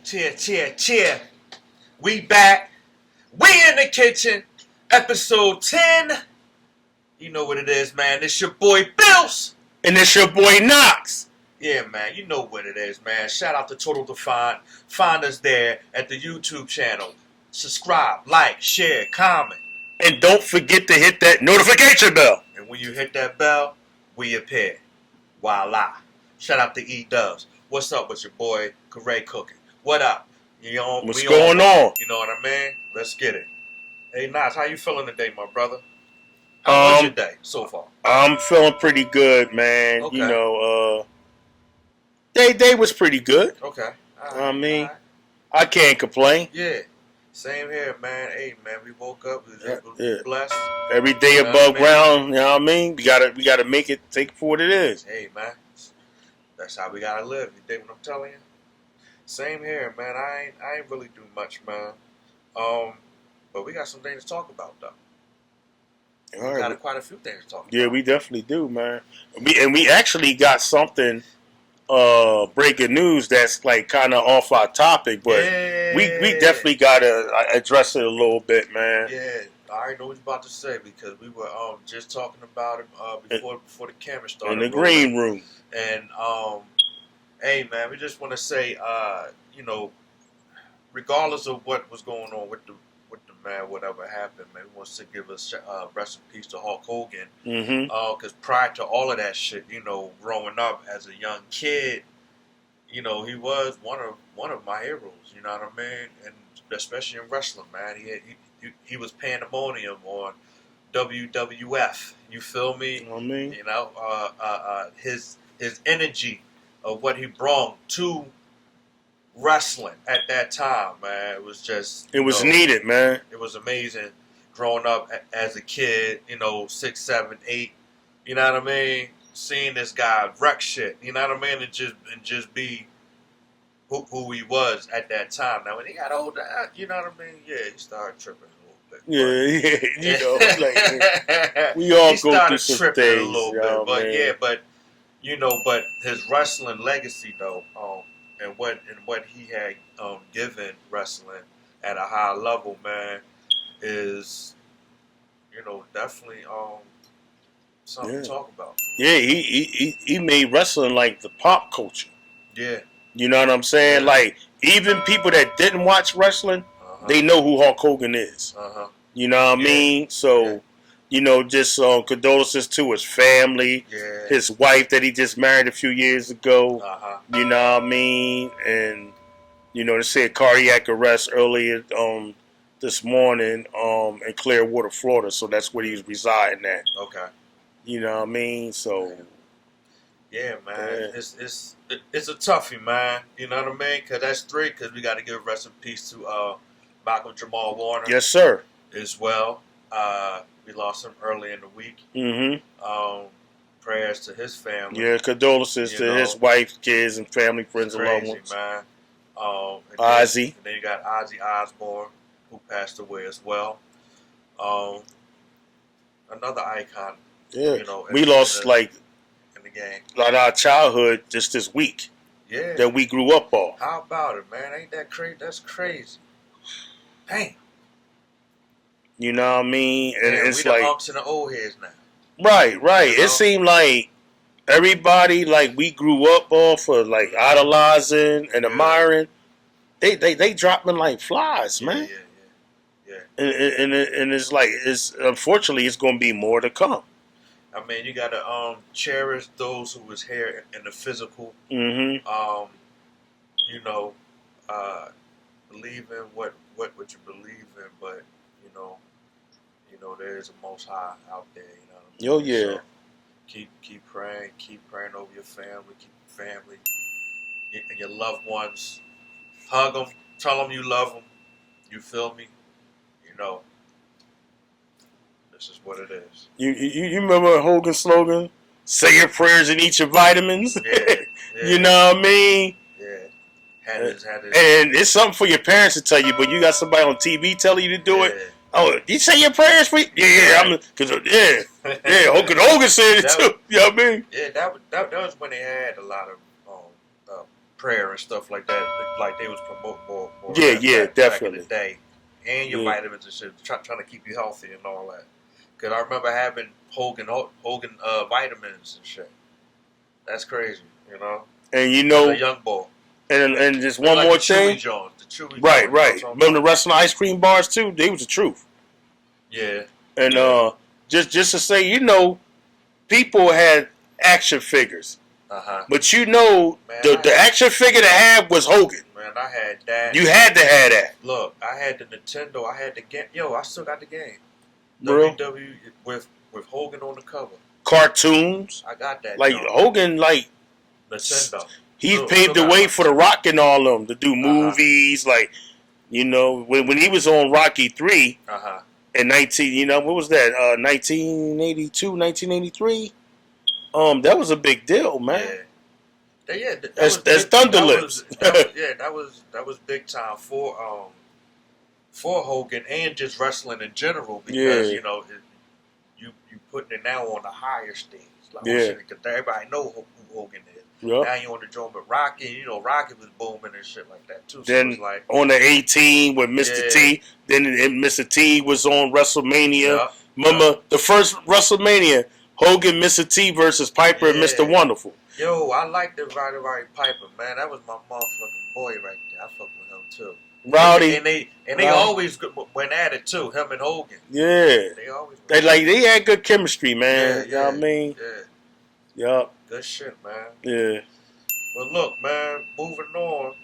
Cheer. We back. We in the kitchen. Episode 10. You know what it is, man. It's your boy Bills. And it's your boy Knox. Yeah, man. You know what it is, man. Shout out to Total Define. Find us there at the YouTube channel. Subscribe, like, share, comment. And don't forget to hit that notification bell. And when you hit that bell, we appear. Voila. Shout out to E-Dubs. What's up with your boy Corey Cooking? What up? What's going on? You know what I mean? Let's get it. Hey, Nas, how you feeling today, my brother? How was your day so far? I'm feeling pretty good, man. Okay. You know, day was pretty good. Okay. I mean, I can't complain. Yeah. Same here, man. Hey, man, we woke up. We was blessed. Every day above ground, you know what I mean? We gotta make it, take it for what it is. Hey, man. That's how we gotta live. You dig what I'm telling you? Same here, man. I ain't really do much, man. But we got some things to talk about, though. We got quite a few things to talk about. Yeah, we definitely do, man. We actually got something breaking news that's like kind of off our topic, but we definitely gotta address it a little bit, man. Yeah, I already know what you're about to say because we were just talking about it before the camera started. In the green room. And hey, man, we just want to say, you know, regardless of what was going on with the man, whatever happened, man, we want to give us rest in peace to Hulk Hogan. Mm-hmm. Because prior to all of that shit, you know, growing up as a young kid, you know, he was one of my heroes. You know what I mean? And especially in wrestling, man, he was pandemonium on WWF. You feel me? You know what I mean? You know, his energy of what he brought to wrestling at that time, man, it was just... It was needed, man. It was amazing growing up as a kid, you know, 6, 7, 8, you know what I mean? Seeing this guy wreck shit, you know what I mean? And just be who he was at that time. Now, when he got older, you know what I mean? Yeah, he started tripping a little bit. Yeah, you know, like, we all go through some things, a little bit, but man. Yeah, but you know, but his wrestling legacy though, and what he had given wrestling at a high level, man, is, you know, definitely something to talk about. Yeah, he made wrestling like the pop culture. Yeah. You know what I'm saying? Yeah. Like, even people that didn't watch wrestling, they know who Hulk Hogan is. You know what I mean? So, you know, just condolences to his family, his wife that he just married a few years ago. You know what I mean? And, you know, they said cardiac arrest earlier this morning in Clearwater, Florida. So that's where he was residing at. Okay. You know what I mean? So... Yeah, man, it's a toughie, man. You know what I mean? Because that's 3. Because we got to give rest in peace to Malcolm Jamal Warner. Yes, sir. As well. We lost him early in the week. Mm-hmm. Prayers to his family. Yeah, condolences to his wife, kids, and family, friends, and loved ones. Man. Ozzy. And then you got Ozzy Osbourne, who passed away as well. Another icon. Yeah, you know, we lost like game. Like our childhood just this week. Yeah. That we grew up on. How about it, man? Ain't that crazy? That's crazy. Damn. You know what I mean? And it's we like the ups and the old heads now. Right. You know? It seemed like everybody like we grew up off of like idolizing and admiring. They dropping like flies, man. Yeah. And it's like unfortunately it's gonna be more to come. I mean, you gotta cherish those who was here in the physical. Mm-hmm. You know, believe in what you believe in, but you know, there is a Most High out there. You know what I mean? Oh yeah. So keep praying over your family, keep your family and your loved ones. Hug them, tell them you love them. You feel me? You know. This is what it is. You remember Hogan's slogan? Say your prayers and eat your vitamins. Yeah. You know what I mean? Yeah. Had his. And it's something for your parents to tell you, but you got somebody on TV telling you to do it. Oh, you say your prayers for you? Yeah, Hogan said it too. You know what I mean? Yeah, that was when they had a lot of prayer and stuff like that. Like they was promoting more yeah, back definitely. in the day. And your vitamins and shit, trying to keep you healthy and all that. Because I remember having Hogan vitamins and shit. That's crazy, you know? And you know, a young boy. And just one more thing. The Chewy right, Jones, right. Remember the wrestling ice cream bars too? They was the truth. Yeah. And just to say, you know, people had action figures. But you know, the action figure to have was Hogan. Man, I had that. You had to have that. Look, I had the Nintendo. I had the game. Yo, I still got the game. Bro. WWE with Hogan on the cover. Cartoons. I got that. Like Hogan, like Nintendo. He paved the way for The Rock and all of them to do movies. Like, you know, when he was on Rocky 3 in 19, you know, what was that? 1982, 1983. That was a big deal, man. Yeah, that's Thunder Lips. That was big time for Hogan and just wrestling in general because you know you putting it now on a higher stage. Like, because everybody know who Hogan is. Yep. Now you on the joint with Rocky, and you know Rocky was booming and shit like that too. So then like, on the 18 with Mr. T, then Mr. T was on WrestleMania. Remember the first WrestleMania, Hogan, Mr. T versus Piper and Mr. Wonderful. Yo, I like the Roddy Piper, man. That was my motherfucking boy right there. I fuck with him too. Rowdy, and they always went at it too. Him and Hogan. Yeah, they had good chemistry, man. You know what I mean? Yeah. Yup. Good shit, man. Yeah. But look, man, moving on.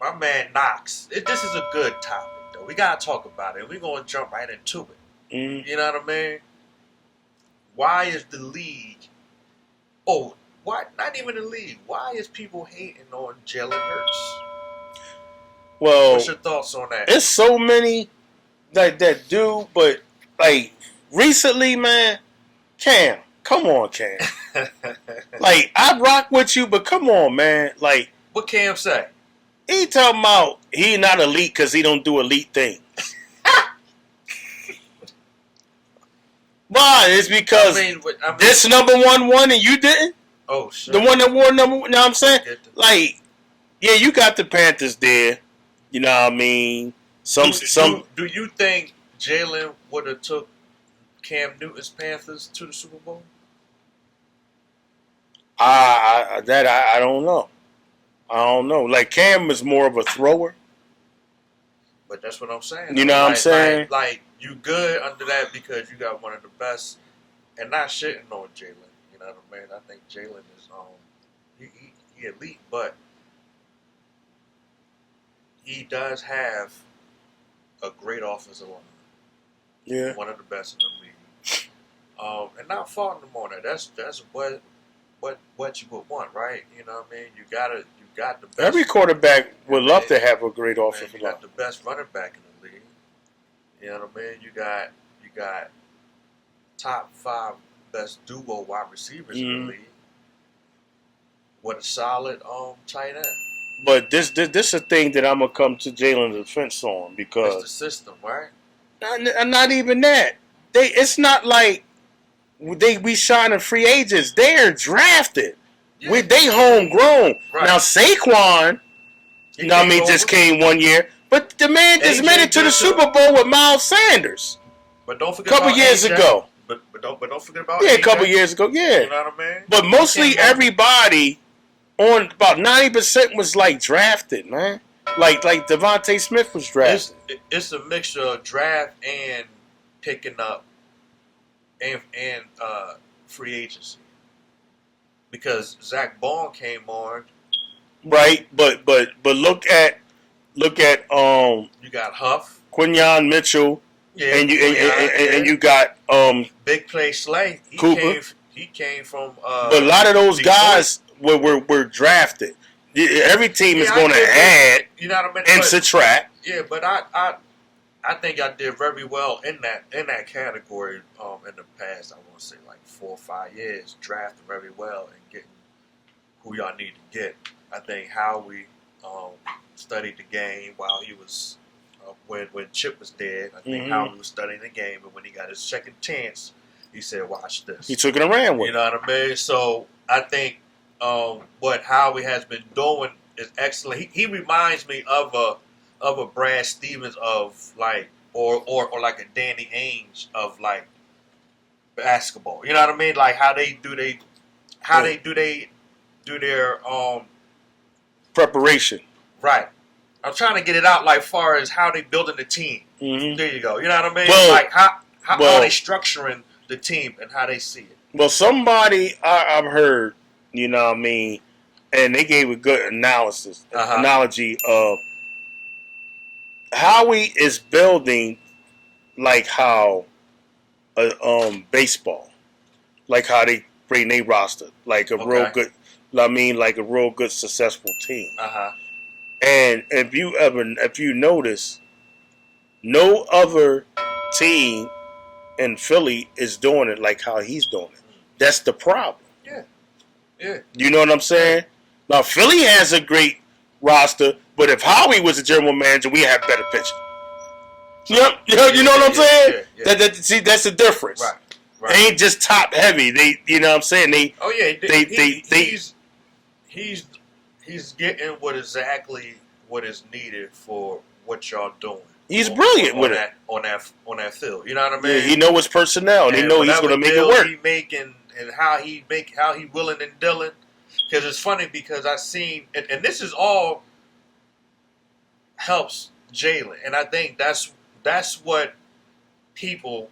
My man Knox. This is a good topic, though. We gotta talk about it. We're gonna jump right into it. You know what I mean? Why is the league? Oh, why? Not even the league. Why is people hating on Jalen Hurts? Well, what's your thoughts on that? It's so many that do, but like recently, man, Cam. Come on, Cam. Like, I rock with you, but come on, man. Like, what Cam say? He talking about he not elite because he don't do elite things. Why? It's because this number one won and you didn't? Oh, shit. The one that won number one, you know what I'm saying? Like, yeah, you got the Panthers there. You know what I mean? Do you think Jalen would have took Cam Newton's Panthers to the Super Bowl? I don't know. I don't know. Like, Cam is more of a thrower. But that's what I'm saying. You know what I'm saying? Like, you good under that because you got one of the best, and not shitting on Jalen. You know what I mean? I think Jalen is he elite, but he does have a great offensive line. Yeah, one of the best in the league. And not faulting him on that. That's what you would want, right? You know what I mean? You got the best. Every quarterback would love to have a great offensive line. You got the best running back in the league. You know what I mean? You got top 5 best duo wide receivers in the league. With a solid tight end. But this is a thing that I'm gonna come to Jalen's defense on because it's the system, right? Not even that. It's not like we signing free agents. They are drafted. Yeah. They homegrown. Right. Now Saquon, you know what I mean, just came 1 year, but the man just made it to the Super Bowl with Miles Sanders. But don't forget a couple years ago. But don't forget about a couple years ago. Yeah, you know what I mean. But mostly everybody on about 90% was like drafted, man. Like Devontae Smith was drafted. It's a mixture of draft and picking up and free agency. Because Zach Bond came on. Right, but look at you got Huff, Quinyon Mitchell, and you got Big Play Slay. Cooper. He came from but a lot of those Detroit guys were drafted. Every team is going to add, you know what I mean, and subtract. Yeah, but I think I did very well in that category in the past. I want to say like 4 or 5 years, drafting very well and getting who y'all need to get. I think Howie studied the game while he was when Chip was dead. I think Howie was studying the game, and when he got his second chance, he said, "Watch this." He took it and ran with it. You know what I mean? So I think what Howie has been doing is excellent. He reminds me of a Brad Stevens of like or like a Danny Ainge of like basketball. You know what I mean? Like how they do their preparation. Right. I'm trying to get it out like far as how they building the team. Mm-hmm. There you go. You know what I mean? Well, like how they structuring the team and how they see it. Well, somebody I've heard, you know what I mean, and they gave a good analogy of Howie is building like how baseball, like how they bring their roster, like a real good, like a real good successful team. And if you notice, no other team in Philly is doing it like how he's doing it. That's the problem. Yeah. You know what I'm saying? Now Philly has a great roster, but if Howie was a general manager, we have better pitching. Yep. You know what I'm saying? Yeah. See, that's the difference. Right. They ain't just top heavy. They, you know what I'm saying? He's getting exactly what is needed for what y'all doing. He's brilliant with it on that field. You know what I mean? Yeah, he know his personnel. They know he's going to make it work. He making and how he willing and dealing. Because it's funny because I seen and this is all helps Jalen, and I think that's what people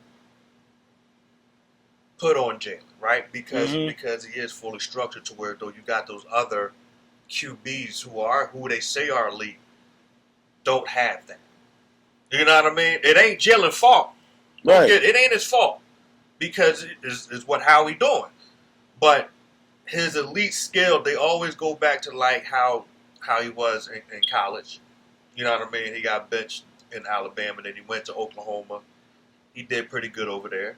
put on Jalen, right? Because he is fully structured to where though you got those other QBs who they say are elite don't have that. You know what I mean? It ain't Jalen's fault. Right. It ain't his fault because it's what Howie doing. But his elite skill, they always go back to like how he was in college. You know what I mean? He got benched in Alabama, then he went to Oklahoma. He did pretty good over there,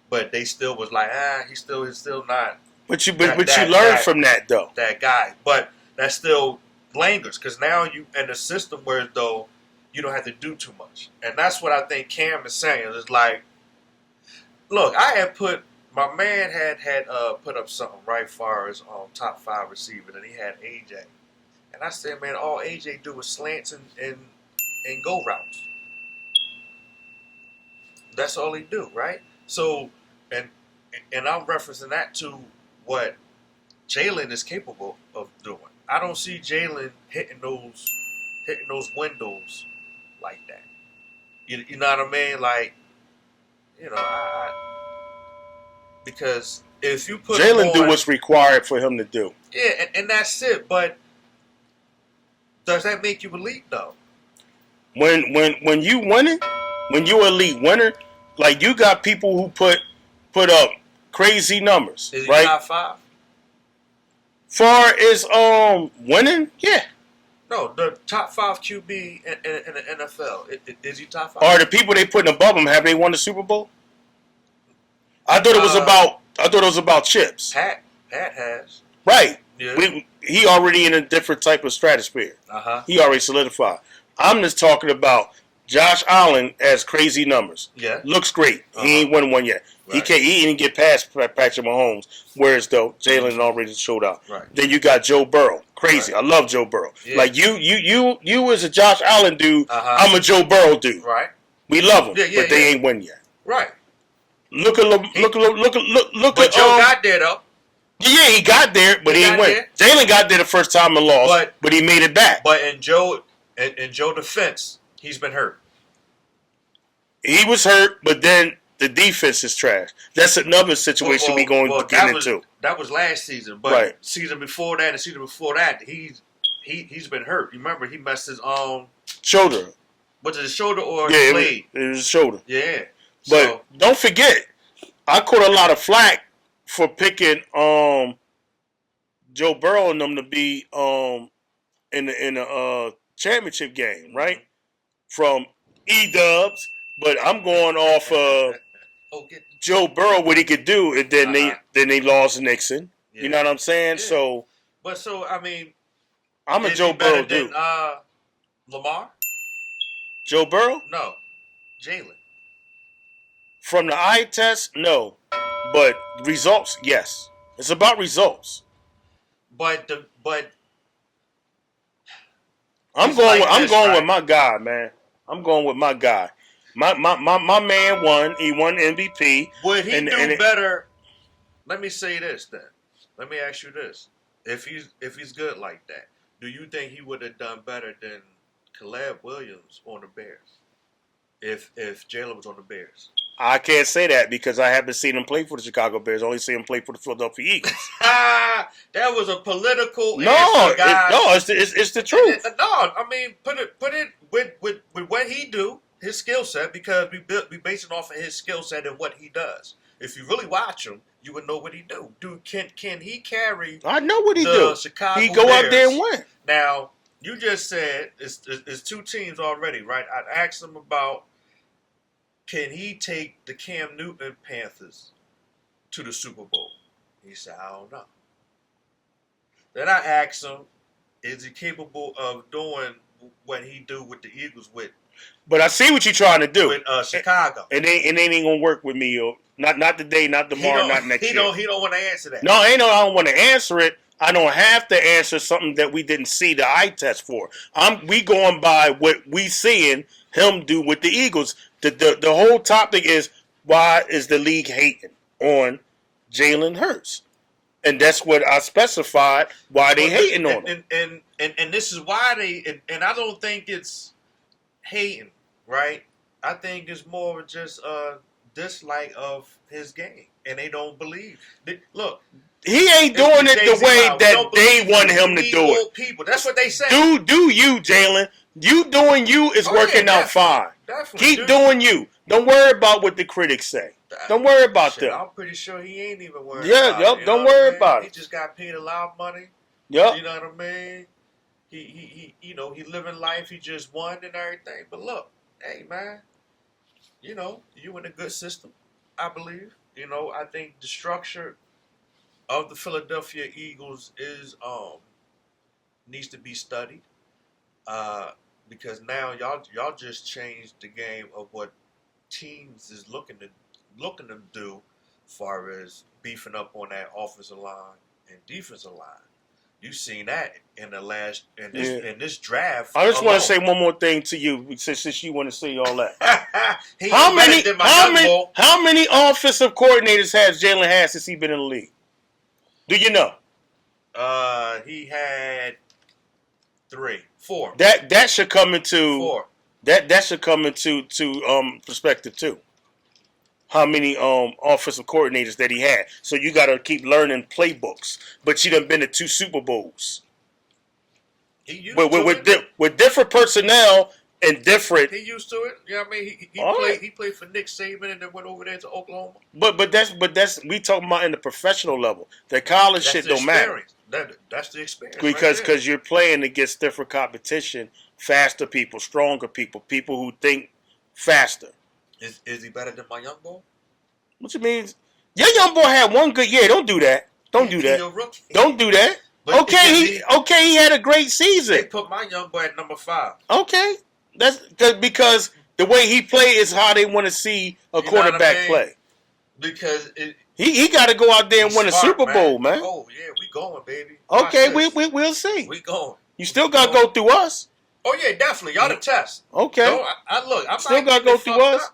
but they still was like, he's still not. But you learn from that though. That guy, but that still lingers because now you in a system where though you don't have to do too much, and that's what I think Cam is saying. It's like, look, I had my man had put up something right far as top 5 receiver, and he had AJ, and I said, man, all AJ do is slants and go routes. That's all he do, right? So, and I'm referencing that to what Jalen is capable of doing. I don't see Jalen hitting those windows like that. You know what I mean? Like, you know, because if you put Jalen do what's required for him to do. Yeah, and that's it. But does that make you elite though? When you winning, when you elite winner, like you got people who put up crazy numbers, is he right? top 5? Far as winning, yeah. No, the top 5 QB in the NFL. Is he top 5? Are the people they putting above him, have they won the Super Bowl? I thought it was about chips. Pat has. Right. Yeah. He already in a different type of stratosphere. He already solidified. I'm just talking about Josh Allen has crazy numbers. Yeah. Looks great. He ain't won one yet. Right. He didn't get past Patrick Mahomes, whereas though Jalen already showed out. Right. Then you got Joe Burrow. Crazy. Right. I love Joe Burrow. Yeah. Like you as a Josh Allen dude, I'm a Joe Burrow dude. Right. We love him, but they ain't win yet. Right. Look at But Joe got there though. Yeah, he got there, but he ain't win. Jalen got there the first time and lost, but he made it back. But in Joe defense, he's been hurt. He was hurt, but then the defense is trash. That's another situation we going to get into. That was last season, but season before that and season before that, he's been hurt. You remember he messed his shoulder. Was it his shoulder or his leg? It was his shoulder. Yeah. But don't forget, I caught a lot of flack for picking Joe Burrow and them to be in the championship game, right? From E-Dubs, but I'm going off Joe Burrow, what he could do, and then they lost Nixon. Yeah. You know what I'm saying? Yeah. So I mean, I'm a Joe Burrow dude. Lamar? Joe Burrow? No, Jalen. From the eye test, no, but results, yes. It's about results. but I'm going with my guy, man. I'm going with my guy. My man won. He won MVP. Would he do better? Let me say this then. Let me ask you this: if he's good like that, do you think he would have done better than Caleb Williams on the Bears? If Jalen was on the Bears, I can't say that because I haven't seen him play for the Chicago Bears. I only see him play for the Philadelphia Eagles. That was a political answer, guys. It's the truth. No, I mean put it with what he do, his skill set, because we base it off of his skill set and what he does. If you really watch him, you would know what he do. Dude, can he carry? I know what he do. Chicago he go Bears? out there and win. Now you just said it's two teams already, right? I asked him about. Can he take the Cam Newton Panthers to the Super Bowl? He said, I don't know. Then I asked him, is he capable of doing what he do with the Eagles with? But I see what you're trying to do. With Chicago. It ain't going to work with me, yo. Not today, not tomorrow, not next year. He don't want to answer that. No, I don't want to answer it. I don't have to answer something that we didn't see the eye test for. We going by what we seeing him do with the Eagles. The whole topic is, why is the league hating on Jalen Hurts? And that's what I specified, why they hating on him. And this is why and I don't think it's hating, right? I think it's more of just a dislike of his game. And they don't believe. Look. He ain't doing it the way that they want him to do it. People. That's what they say. Do you, Jalen. You doing you is working out fine. Definitely. Keep doing you. Don't worry about what the critics say. Don't worry about them. I'm pretty sure he ain't even worried about it. Don't worry about it. He just got paid a lot of money. Yep. You know what I mean? He he living life. He just won and everything. But look, hey, man, you in a good system, I believe. I think the structure of the Philadelphia Eagles is needs to be studied. Because now y'all just changed the game of what teams is looking to do, as far as beefing up on that offensive line and defensive line. You've seen that in in this draft. I just want to say one more thing to you, since you want to say all that. How many offensive coordinators has Jalen had since he been in the league? Do you know? He had 4. That should come into 4. That should come into perspective too. How many offensive coordinators that he had? So you got to keep learning playbooks. But you done been to 2 Super Bowls. With different personnel and different. He used to it. You know what I mean? He played for Nick Saban and then went over there to Oklahoma. But that's we talking about in the professional level. The college shit don't matter. That's the experience. Because you're playing against different competition, faster people, stronger people who think faster. Is he better than my young boy? What you mean? Your young boy had one good year. Don't do that. Don't do that. Don't do that. But he had a great season. They put my young boy at number 5. Okay, that's because the way he played is how they want to see a quarterback play. Because he got to go out there and win a Super Bowl, man. Oh yeah, we going, baby. Okay, we'll see. We going. You still got to go through us. Oh yeah, definitely. Y'all the test. Okay. So, I'm still got to go through us.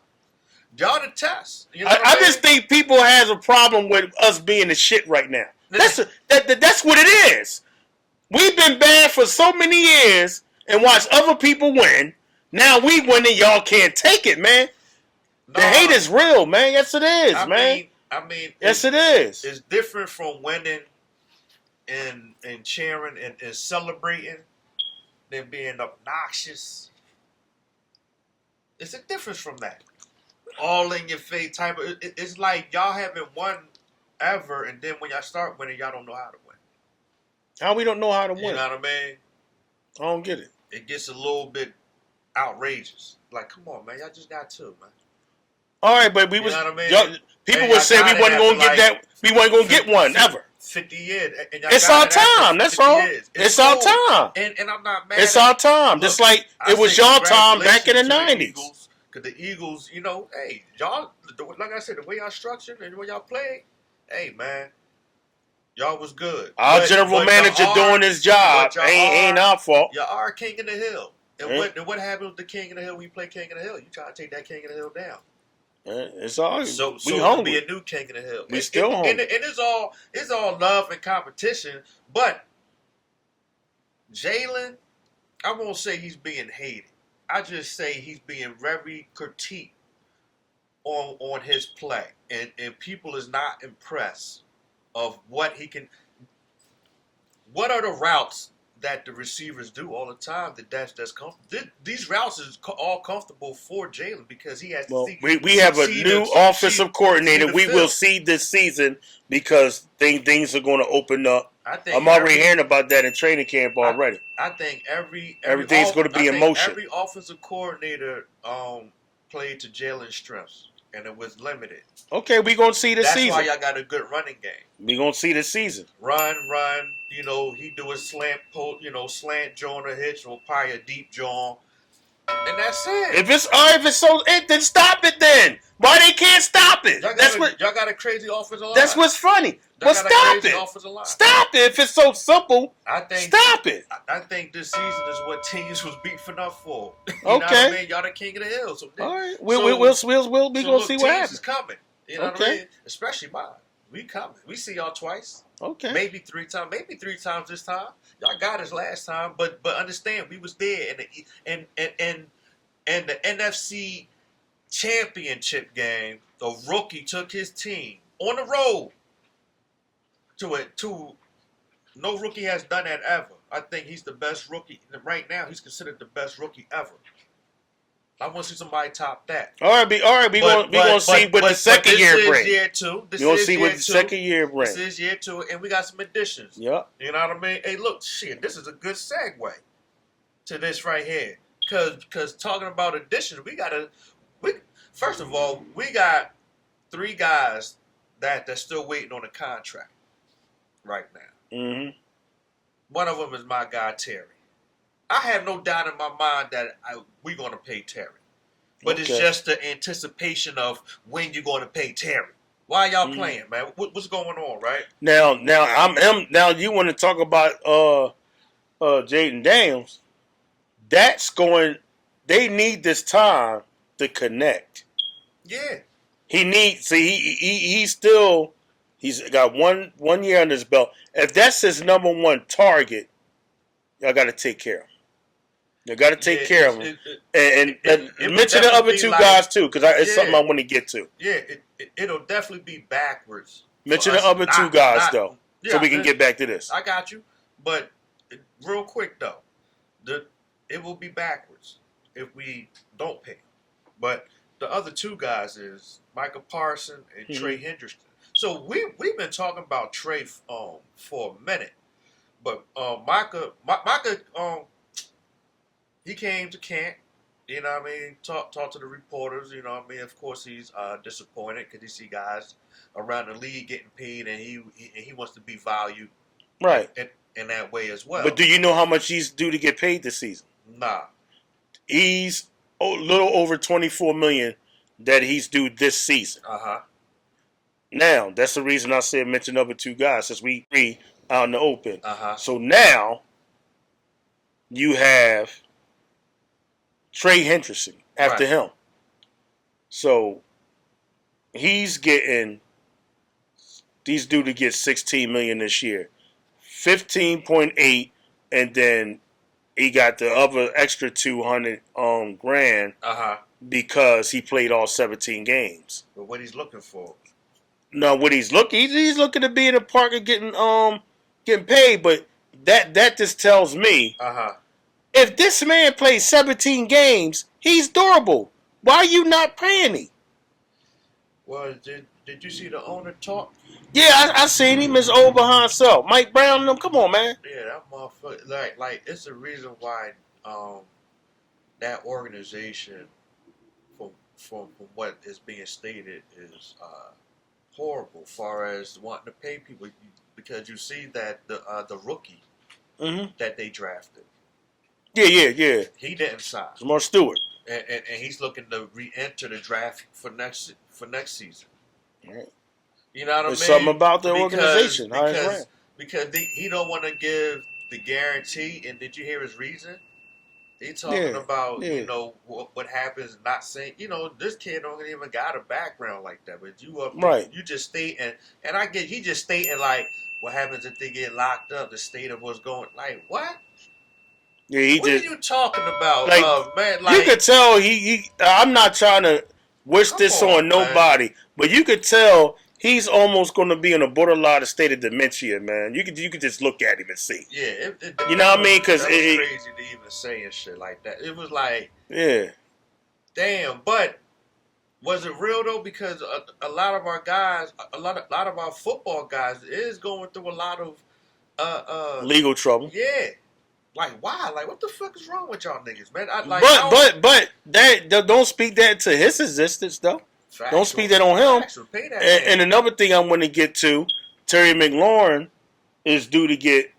Y'all the test. I just think people has a problem with us being the shit right now. That's what it is. We've been bad for so many years and watched other people win. Now we win and y'all can't take it, man. The hate is real, man. Yes, it is, man. I mean, yes, it is. It's different from winning and cheering and celebrating than being obnoxious. It's a difference from that. All in your face type of. It's like y'all haven't won ever, and then when y'all start winning, y'all don't know how to win. How we don't know how to win? You know what I mean? I don't get it. It gets a little bit outrageous. Like, come on, man, y'all just got 2, man. All right, but we was. You know what I mean? People would say we wasn't gonna get that. We wasn't gonna get one ever. 50 years. And it's our time. That's all. It's our time. And I'm not mad. It's our time. Just like it was your time back in the 90s. Because the Eagles, hey, y'all, like I said, the way y'all structured and the way y'all play, hey, man, Y'all was good. Our general manager doing his job ain't our fault. Y'all are king of the hill. And what happened with the king of the hill when you play king of the hill? You try to take that king of the hill down. It's all so we hungry. Be a new king of the hill. We still hungry. And it's all love and competition. But Jalen, I won't say he's being hated. I just say he's being very critiqued on his play, and people is not impressed of what he can. What are the routes that the receivers do all the time? That's comfortable. These routes is all comfortable for Jalen because he has to see. We have a new offensive coordinator. We will see this season because things are going to open up. I'm already hearing about that in training camp already. I think everything's going to be in motion. Every offensive coordinator played to Jalen's strengths, and it was limited. Okay, we're going to see this season. That's why y'all got a good running game. We're going to see this season. Run. You know, he do a slant jaw or hitch or probably a deep jaw. And that's it. If it's so, then stop it then. Why they can't stop it? Y'all got a crazy offensive line. That's what's funny. But stop it. Stop it. If it's so simple, stop it. I think this season is what teams was beefing up for. You know what I mean? Y'all the king of the hill. So all right. We'll be going to see what happens. Is coming. You know what I mean? Especially mine. We coming. We see y'all twice. Okay. Maybe 3 times. Maybe 3 times this time. Y'all got us last time. But understand, we was there. And the NFC championship game, the rookie took his team on the road to no rookie has done that ever. I think he's the best rookie. Right now, he's considered the best rookie ever. I want to see somebody top that. All right. We gonna see what the second year brings. This is year 2. We gonna see what the second year brings. This is year 2, and we got some additions. Yep. You know what I mean? Hey, look, shit, this is a good segue to this right here. Cause talking about additions, first of all, we got 3 guys that's still waiting on a contract right now. Mm-hmm. One of them is my guy Terry. I have no doubt in my mind that we're going to pay Terry. But It's just the anticipation of when you're going to pay Terry. Why y'all playing, man? What's going on, right? Now you want to talk about Jaden Daniels. They need this time to connect. Yeah. He's got one year under his belt. If that's his number 1 target, y'all got to take care of him. You got to take care of him. And mention the other 2 guys, too, because it's something I want to get to. Yeah, it'll definitely be backwards. Mention the other 2 guys, though, so we can get back to this. I got you. But real quick, though, it will be backwards if we don't pay him. But the other 2 guys is Micah Parsons and Trey Hendrickson. So we've been talking about Trey for a minute. But Micah he came to camp, you know what I mean, talk to the reporters, you know what I mean. Of course, he's disappointed because he see guys around the league getting paid, and he wants to be valued right in that way as well. But do you know how much he's due to get paid this season? Nah. He's a little over $24 million that he's due this season. Uh-huh. Now, that's the reason I said mention other 2 guys, since we 3 out in the open. Uh-huh. So now you have Trey Hendrickson after him. So he's due to get $16 million this year. 15.8, and then he got the other extra $200 grand because he played all 17 games. But what he's looking for? No, what he's looking to be in the park and getting paid. But that just tells me if this man plays 17 games, he's durable. Why are you not paying him? Well, did you see the owner talk? Yeah, I seen him. His old behind self, Mike Brown and them. Come on, man. Yeah, that motherfucker. Like it's the reason why that organization, from what is being stated, is horrible. As far as wanting to pay people, because you see that the rookie that they drafted. Yeah. He didn't sign. Jamar Stewart. And he's looking to re-enter the draft for next season. Right. You know what I mean? Something about the organization. Because he don't want to give the guarantee. And did you hear his reason? He talking about what happens. Not saying this kid don't even got a background like that. But you just stating, and I get he just stating like what happens if they get locked up. The state of what's going like what? Yeah, what are you talking about, man? Like, you could tell he. I'm not trying to wish this on nobody, man. But you could tell he's almost going to be in a borderline state of dementia, man. You could just look at him and see. Yeah, you know what I mean? Because it's crazy to even say and shit like that. It was like, damn. But was it real though? Because a lot of our guys, a lot of our football guys, is going through a lot of legal trouble. Yeah. Like why? Like what the fuck is wrong with y'all niggas, man? But that don't speak that to his existence though. Factual. Don't speak that on him. And another thing I want to get to, Terry McLaurin is due to get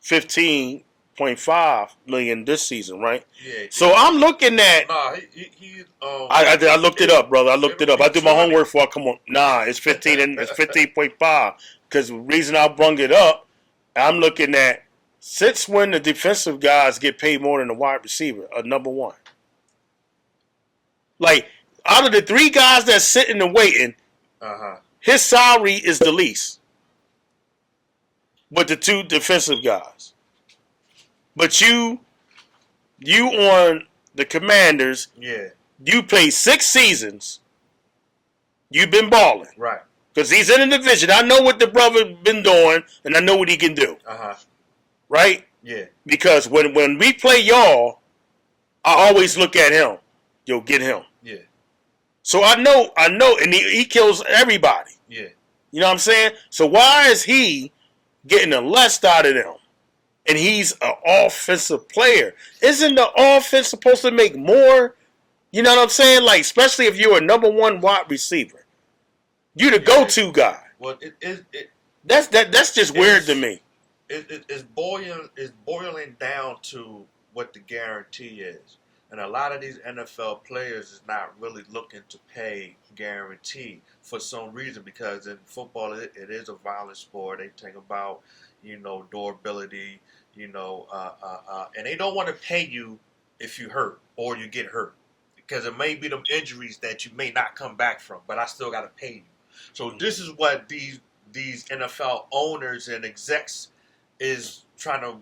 $15.5 million this season, right? Yeah. So I'm looking at. Nah, I looked it up, brother. I looked it up. I did my homework before I come on. Nah, it's 15 and it's 15.5. Because the reason I brung it up, I'm looking at since when the defensive guys get paid more than the wide receiver, number one. Like. Out of the three guys that's sitting and waiting, his salary is the least. But the two defensive guys. But you on the Commanders, you played 6 seasons. You've been balling. Right. Because he's in the division. I know what the brother been doing, and I know what he can do. Right? Yeah. Because when we play y'all, I always look at him. Yo, get him. Yeah. So I know, and he kills everybody. Yeah. You know what I'm saying? So why is he getting the less out of them? And he's an offensive player. Isn't the offense supposed to make more? You know what I'm saying? Like, especially if you're a number one wide receiver. You're the go-to guy. Well, that's just weird to me. It's boiling down to what the guarantee is. And a lot of these NFL players is not really looking to pay guarantee for some reason because in football it is a violent sport. They think about, durability, and they don't want to pay you if you hurt or you get hurt because it may be them injuries that you may not come back from, but I still got to pay you. So this is what these NFL owners and execs is trying to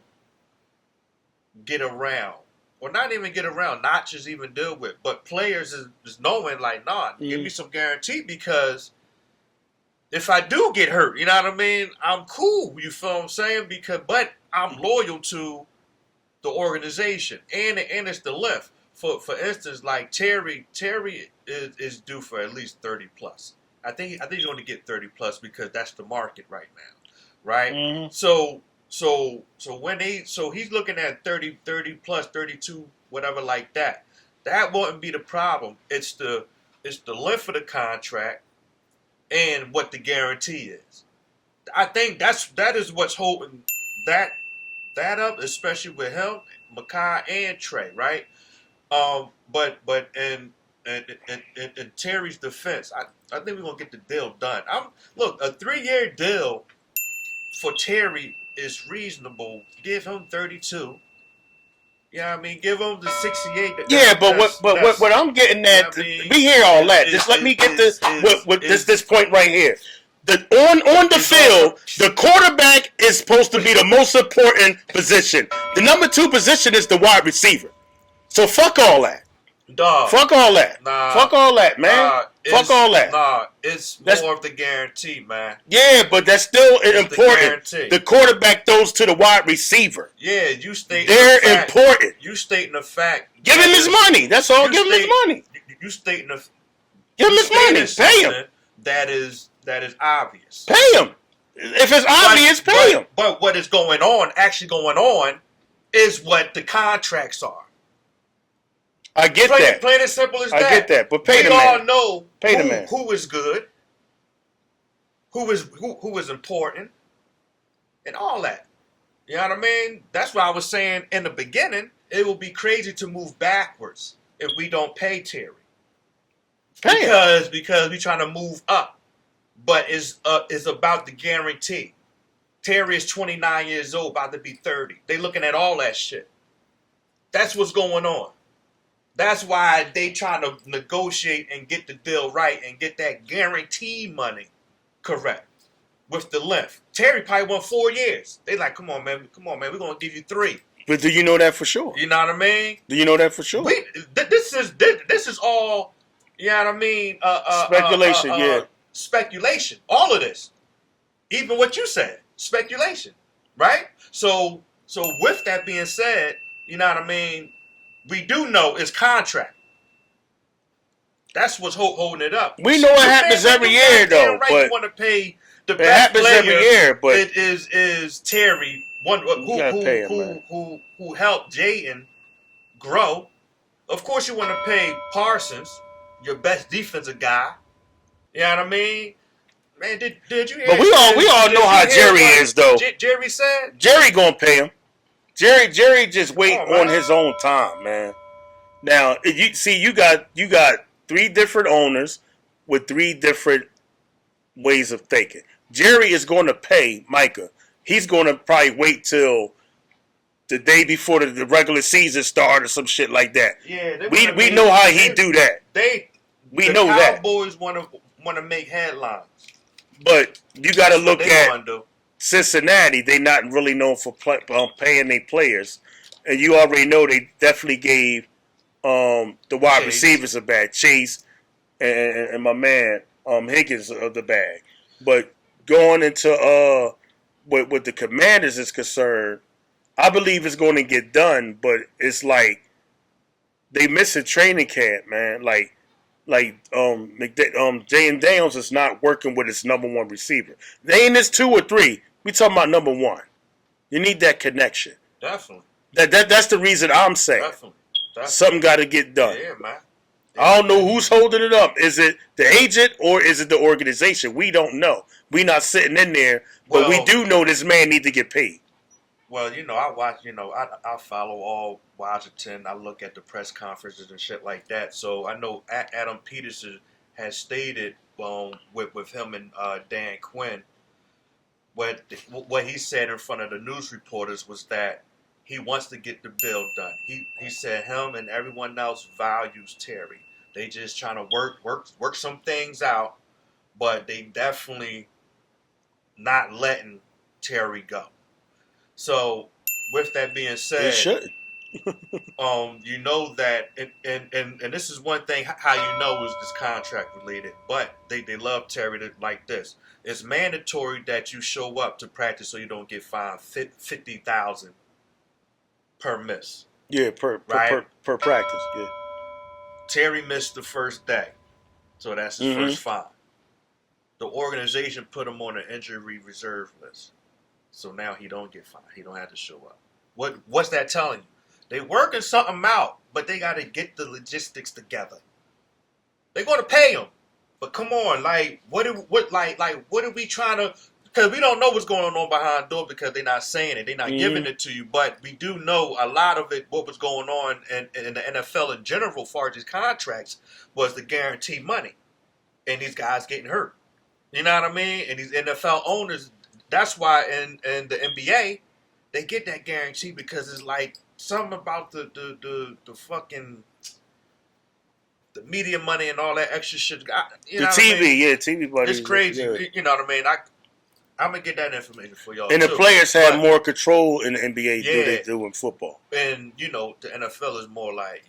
get around. Or not even get around, not just even deal with, but players is knowing like, give me some guarantee because if I do get hurt, you know what I mean? I'm cool, you feel what I'm saying? But I'm loyal to the organization and it's the lift. For instance, like Terry is due for at least 30 plus. I think he's going to get 30 plus because that's the market right now, right? Mm-hmm. So he's looking at 30 plus 32 whatever like that. That wouldn't be the problem. It's the length of the contract and what the guarantee is. I think that is what's holding that up, especially with him, Mekhi and Trey, right? But in Terry's defense, I think we're gonna get the deal done. Look, a 3-year deal for Terry is reasonable. Give him 32. Yeah, I mean, give him the 68. But what I'm getting at, we hear all that. Just let me get this point right here. On the field, the quarterback is supposed to be the most important position. The number 2 position is the wide receiver. So fuck all that. Dog. Fuck all that. Fuck all that, man. Fuck all that. That's more of the guarantee, man. Yeah, but that's still important. The quarterback throws to the wide receiver. Yeah, you state. They're important. You stating the fact. Give him his money. That's all. Give him his money. You stating the. Give him his money. Pay him. That is obvious. Pay him. If it's obvious, pay him. But what is going on, is what the contracts are. I get that. Plain and simple as that. I get that, but pay the man. We all know the man. Who is good, who is important, and all that. You know what I mean? That's why I was saying in the beginning, it will be crazy to move backwards if we don't pay Terry. Because we're trying to move up. but is about the guarantee. Terry is 29 years old, about to be 30. They looking at all that shit. That's what's going on. That's why they trying to negotiate and get the deal right and get that guarantee money correct with the length. Terry probably won 4 years. They like, come on, man, we're gonna give you 3. But do you know that for sure? You know what I mean? Do you know that for sure? This is all, you know what I mean? Speculation, yeah. Speculation. All of this, even what you said, speculation, right? So with that being said, you know what I mean? We do know it's contract. That's what's holding it up. We know it happens every year, though. Right, but you want to pay the best player. It happens every year, but it is Terry, who helped Jayden grow. Of course, you want to pay Parsons, your best defensive guy. You know what I mean? Man, did you hear? But we all know how Jerry is, though. Jerry said Jerry gonna pay him. Jerry just wait on his own time, man. Now you got 3 different owners with 3 different ways of thinking. Jerry is going to pay Micah. He's going to probably wait till the day before the regular season start or some shit like that. Yeah, we know how he do that. We know that. Cowboys want to make headlines, but you got to look at Cincinnati. They not really known for paying their players, and you already know they definitely gave the wide receivers a bag. Chase and my man Higgins of the bag. But going into what the Commanders is concerned, I believe it's going to get done. But it's like they miss a training camp, man. Like Jayden Daniels is not working with his number 1 receiver. They ain't this 2 or 3. We talking about number 1. You need that connection. Definitely. That's the reason I'm saying. Definitely. Something got to get done. Yeah, man. I don't know who's holding it up. Is it the agent or is it the organization? We don't know. We not sitting in there, but we do know this man need to get paid. Well, I watch, I follow all Washington. I look at the press conferences and shit like that. So I know Adam Peterson has stated with him and Dan Quinn, what he said in front of the news reporters was that he wants to get the bill done. He said him and everyone else values Terry. They just trying to work some things out, but they definitely not letting Terry go. So, with that being said, they should. you know that, and this is one thing how you know is this contract related, but they love Terry like this. It's mandatory that you show up to practice so you don't get fined $50,000 per miss. Yeah, per practice. Yeah. Terry missed the first day, so that's his first fine. The organization put him on an injury reserve list, so now he don't get fined. He don't have to show up. What's that telling you? They working something out, but they got to get the logistics together. They're going to pay him, but come on, like what are we trying to? Because we don't know what's going on behind the door because they're not saying it. They're not giving it to you. But we do know a lot of it, what was going on in the NFL in general as far as these contracts was the guaranteed money. And these guys getting hurt. You know what I mean? And these NFL owners, that's why in the NBA, they get that guarantee because it's like something about the fucking the media money and all that extra shit. The TV, TV money. It's crazy. Yeah. You know what I mean? I'm going to get that information for y'all. And the players have more control in the NBA than they do in football. And, the NFL is more like,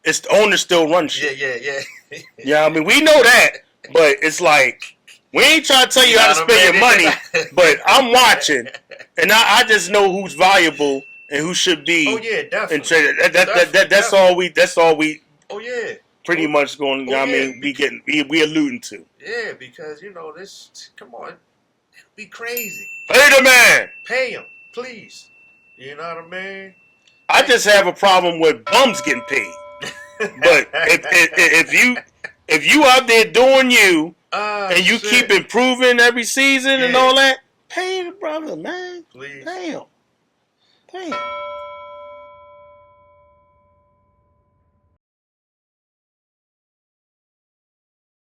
It's the owners still run shit. Yeah. Yeah, I mean, we know that, but it's like, we ain't trying to tell you how to spend your money, but I'm watching, and I just know who's valuable and who should be. Oh, yeah, definitely. That's all we. Oh, yeah. Pretty much going, we alluding to. Yeah, because, this, come on. Be crazy. Pay the man. Pay him, please. You know what I mean? I just have a problem with bums getting paid. But if you out there doing you and you keep improving every season and all that, pay the brother, man. Please. Pay him.